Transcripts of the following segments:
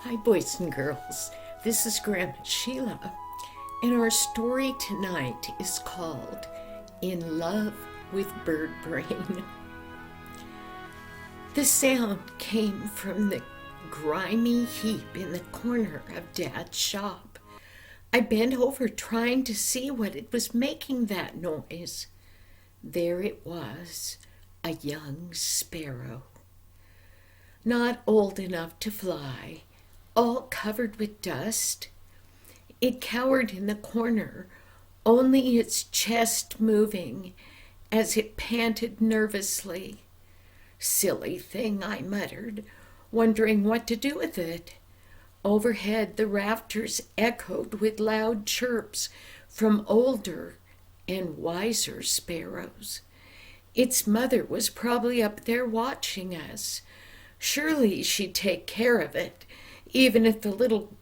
Hi, boys and girls. This is Grandma Sheilla, and our story tonight is called In Love with Birdbrain. The sound came from the grimy heap in the corner of Dad's shop. I bent over trying to see what it was making that noise. There it was, a young sparrow. Not old enough to fly, all covered with dust. It cowered in the corner, only its chest moving as it panted nervously. Silly thing, I muttered, wondering what to do with it. Overhead, the rafters echoed with loud chirps from older and wiser sparrows. Its mother was probably up there watching us. Surely she'd take care of it, even if the little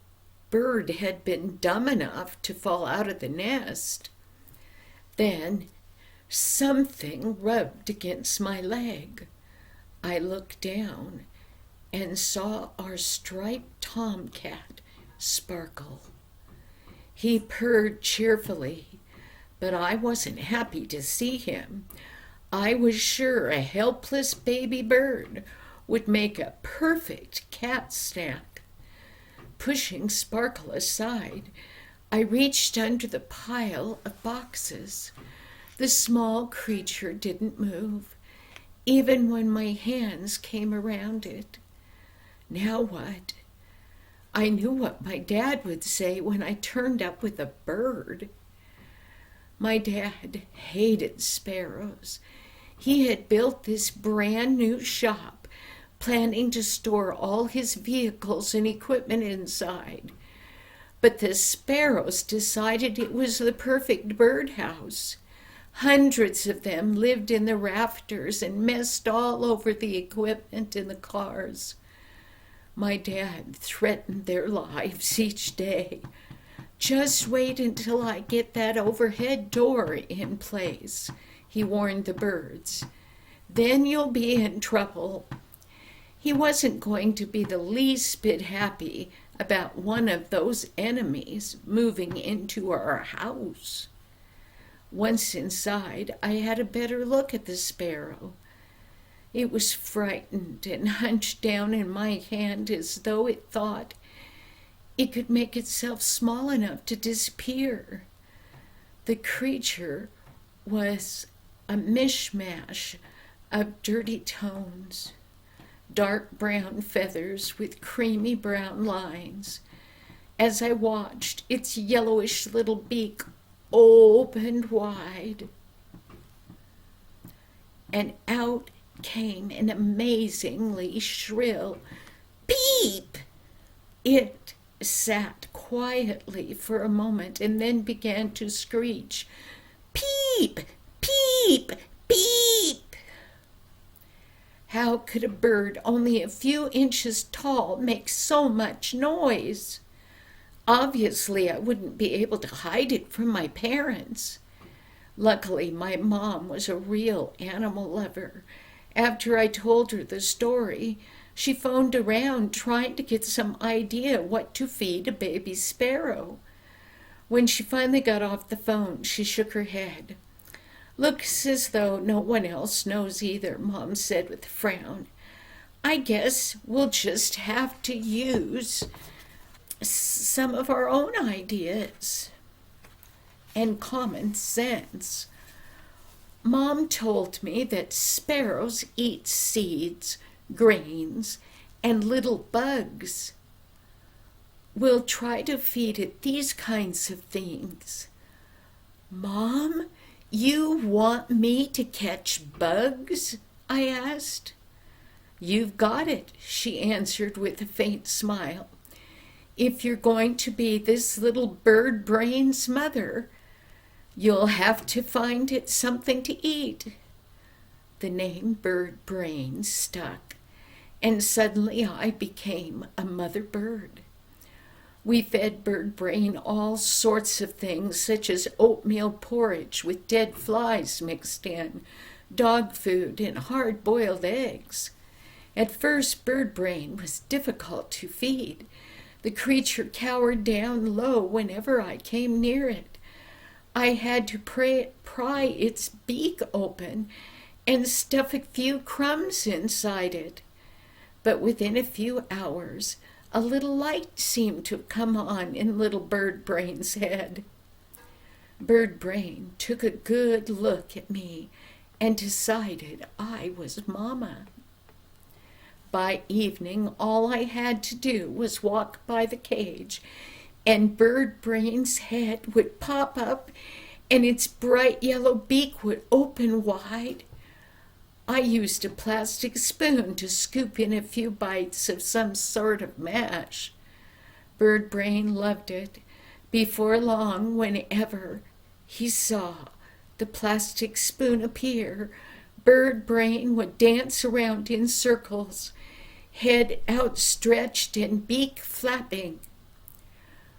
bird had been dumb enough to fall out of the nest. Then something rubbed against my leg. I looked down and saw our striped tomcat, Sparkle. He purred cheerfully, but I wasn't happy to see him. I was sure a helpless baby bird would make a perfect cat snack. Pushing Sparkle aside, I reached under the pile of boxes. The small creature didn't move, even when my hands came around it. Now what? I knew what my dad would say when I turned up with a bird. My dad hated sparrows. He had built this brand new shop, planning to store all his vehicles and equipment inside. But the sparrows decided it was the perfect birdhouse. Hundreds of them lived in the rafters and messed all over the equipment in the cars. My dad threatened their lives each day. Just wait until I get that overhead door in place, he warned the birds. Then you'll be in trouble. He wasn't going to be the least bit happy about one of those enemies moving into our house. Once inside, I had a better look at the sparrow. It was frightened and hunched down in my hand as though it thought it could make itself small enough to disappear. The creature was a mishmash of dirty tones, dark brown feathers with creamy brown lines. As I watched, its yellowish little beak opened wide, and out came an amazingly shrill peep. It sat quietly for a moment and then began to screech, "Peep, peep, peep." How could a bird only a few inches tall make so much noise? Obviously, I wouldn't be able to hide it from my parents. Luckily, my mom was a real animal lover. After I told her the story, she phoned around trying to get some idea what to feed a baby sparrow. When she finally got off the phone, she shook her head. "Looks as though no one else knows either," Mom said with a frown. "I guess we'll just have to use some of our own ideas and common sense." Mom told me that sparrows eat seeds, grains, and little bugs. We'll try to feed it these kinds of things. "Mom, you want me to catch bugs?" I asked. "You've got it," she answered with a faint smile. "If you're going to be this little Birdbrain's mother, you'll have to find it something to eat." The name Birdbrain stuck, and suddenly I became a mother bird. We fed Birdbrain all sorts of things, such as oatmeal porridge with dead flies mixed in, dog food, and hard-boiled eggs. At first, Birdbrain was difficult to feed. The creature cowered down low whenever I came near it. I had to pry its beak open and stuff a few crumbs inside it. But within a few hours, a little light seemed to come on in little Birdbrain's head. Birdbrain took a good look at me and decided I was Mama. By evening, all I had to do was walk by the cage, and Birdbrain's head would pop up and its bright yellow beak would open wide. I used a plastic spoon to scoop in a few bites of some sort of mash. Birdbrain loved it. Before long, whenever he saw the plastic spoon appear, Birdbrain would dance around in circles, head outstretched and beak flapping.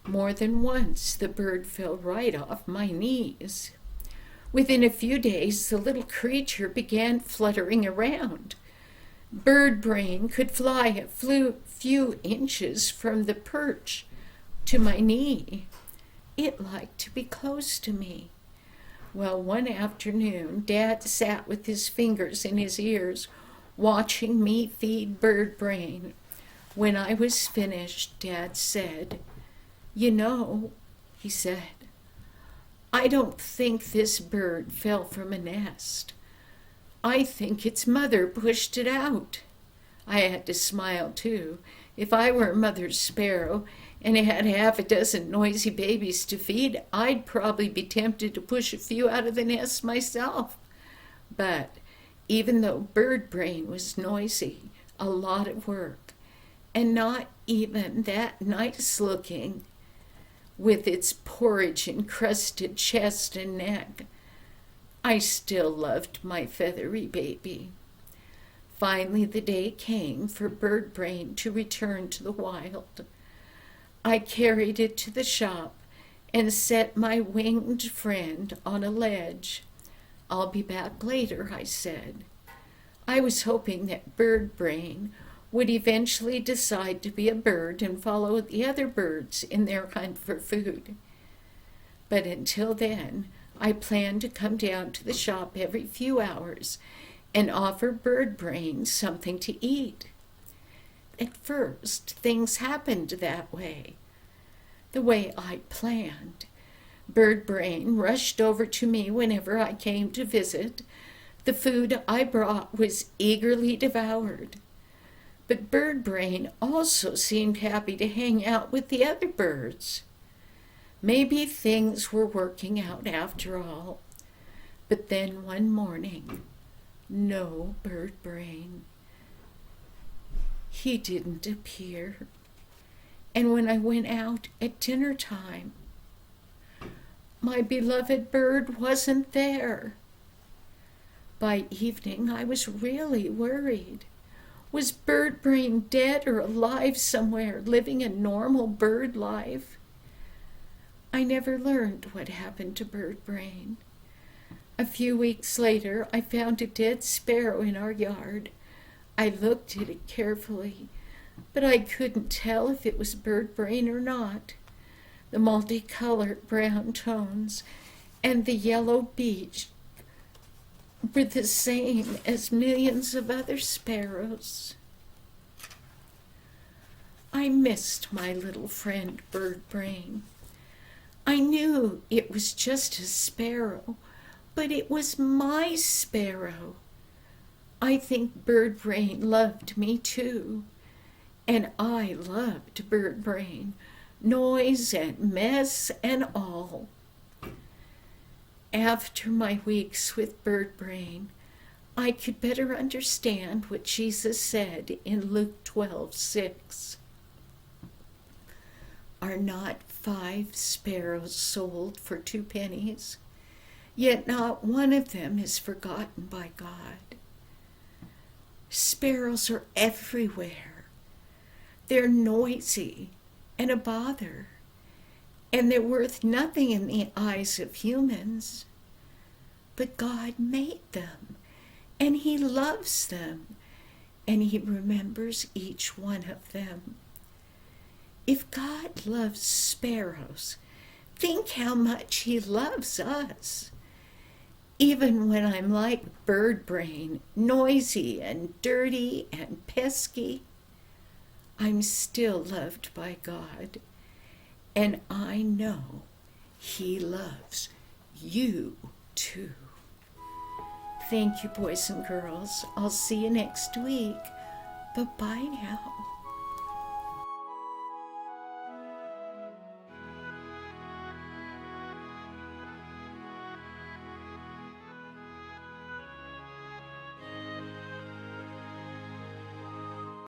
More than once the bird fell right off my knees. Within a few days the little creature began fluttering around. Birdbrain could fly a few inches from the perch to my knee. It liked to be close to me. Well, one afternoon, Dad sat with his fingers in his ears, watching me feed Birdbrain. When I was finished, Dad said, "You know," he said, "I don't think this bird fell from a nest. I think its mother pushed it out." I had to smile, too. If I were Mother Sparrow and had half a dozen noisy babies to feed, I'd probably be tempted to push a few out of the nest myself. But even though Birdbrain was noisy, a lot of work, and not even that nice looking, with its porridge-encrusted chest and neck, I still loved my feathery baby. Finally, the day came for Birdbrain to return to the wild. I carried it to the shop and set my winged friend on a ledge. "I'll be back later," I said. I was hoping that Birdbrain would eventually decide to be a bird and follow the other birds in their hunt for food. But until then, I planned to come down to the shop every few hours and offer Birdbrain something to eat. At first, things happened that way, the way I planned. Birdbrain rushed over to me whenever I came to visit. The food I brought was eagerly devoured. But Birdbrain also seemed happy to hang out with the other birds. Maybe things were working out after all. But then one morning, no Birdbrain. He didn't appear. And when I went out at dinner time, my beloved bird wasn't there. By evening, I was really worried. Was Birdbrain dead or alive somewhere, living a normal bird life? I never learned what happened to Birdbrain. A few weeks later, I found a dead sparrow in our yard. I looked at it carefully, but I couldn't tell if it was Birdbrain or not. The multicolored brown tones and the yellow beach were the same as millions of other sparrows. I missed my little friend Birdbrain. I knew it was just a sparrow, but it was my sparrow. I think Birdbrain loved me too, and I loved Birdbrain, noise and mess and all. After my weeks with Birdbrain, I could better understand what Jesus said in Luke 12:6. Are not 5 sparrows sold for 2 pennies? Yet not one of them is forgotten by God. Sparrows are everywhere. They're noisy and a bother, and they're worth nothing in the eyes of humans. But God made them, and He loves them, and He remembers each one of them. If God loves sparrows, think how much He loves us. Even when I'm like Birdbrain, noisy and dirty and pesky, I'm still loved by God, and I know He loves you too. Thank you, boys and girls. I'll see you next week. Bye-bye now.